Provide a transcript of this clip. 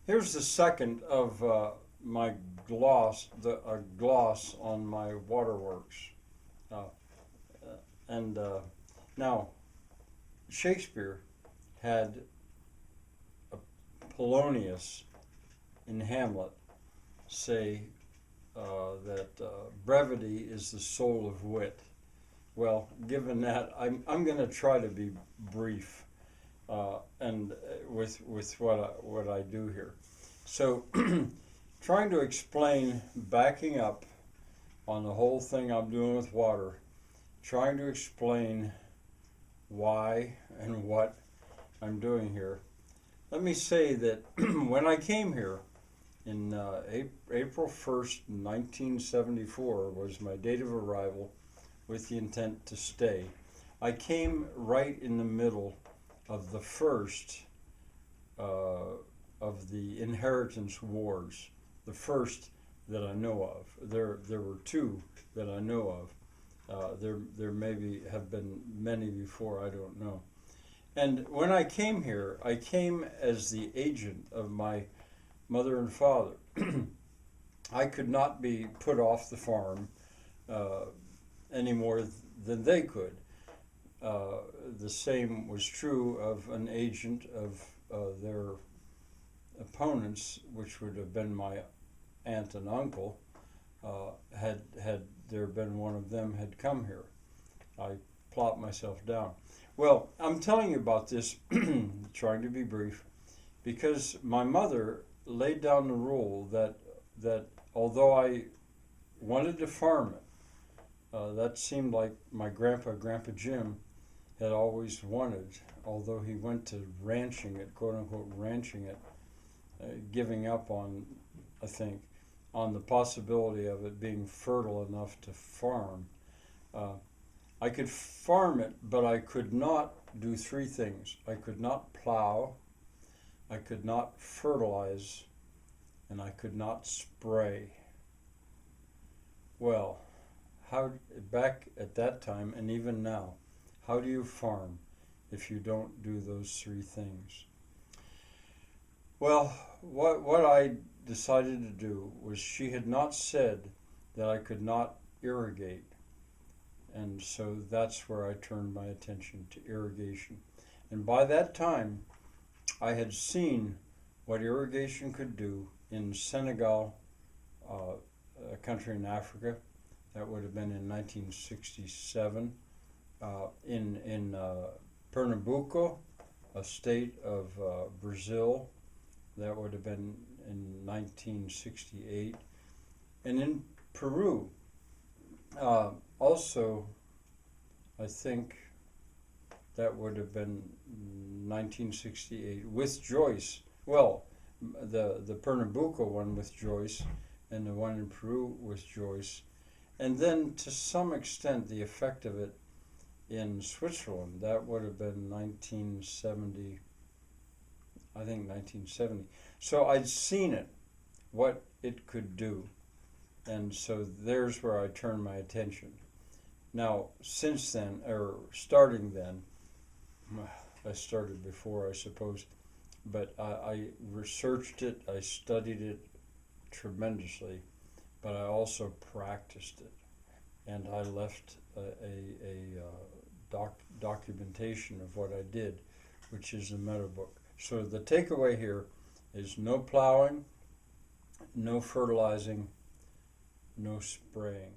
Here's the second of my gloss on my waterworks. Uh, and Now, Shakespeare had Polonius in Hamlet say that brevity is the soul of wit. Well, given that, I'm going to try to be brief and with what I do here. So, trying to explain, backing up on the whole thing I'm doing with water, trying to explain why and what I'm doing here. Let me say that when I came here in April 1st, 1974 was my date of arrival with the intent to stay. I came right in the middle of the first of the inheritance wars, the first that I know of. There were two that I know of. There maybe have been many before, I don't know. And when I came here, I came as the agent of my mother and father. I could not be put off the farm uh, any more than they could. The same was true of an agent of their opponents, which would have been my aunt and uncle, had there been one of them had come here. I plopped myself down. Well, I'm telling you about this, trying to be brief, because my mother laid down the rule that although I wanted to farm it, that seemed like my Grandpa Jim, had always wanted, although he went to ranching it, quote unquote ranching it, giving up on, I think, on the possibility of it being fertile enough to farm. Uh, I could farm it, but I could not do three things. I could not plow, I could not fertilize, and I could not spray. Well, how back at that time and even now, how do you farm if you don't do those three things? Well, what I decided to do was she had not said that I could not irrigate, and so that's where I turned my attention to irrigation. And by that time, I had seen what irrigation could do in Senegal, a country in Africa. That would have been in 1967. In Pernambuco, a state of Brazil. That would have been in 1968. And in Peru, also, I think that would have been 1968 with Joyce. Well, the Pernambuco one with Joyce, and the one in Peru with Joyce, and then to some extent the effect of it in Switzerland. That would have been 1970, I think 1970. So I'd seen it, what it could do, and so there's where I turned my attention. Now, since then, or starting then, I started before, I suppose, but I researched it, I studied it tremendously, but I also practiced it, and I left documentation of what I did, which is the meta book. So the takeaway here is no plowing, no fertilizing, no spraying.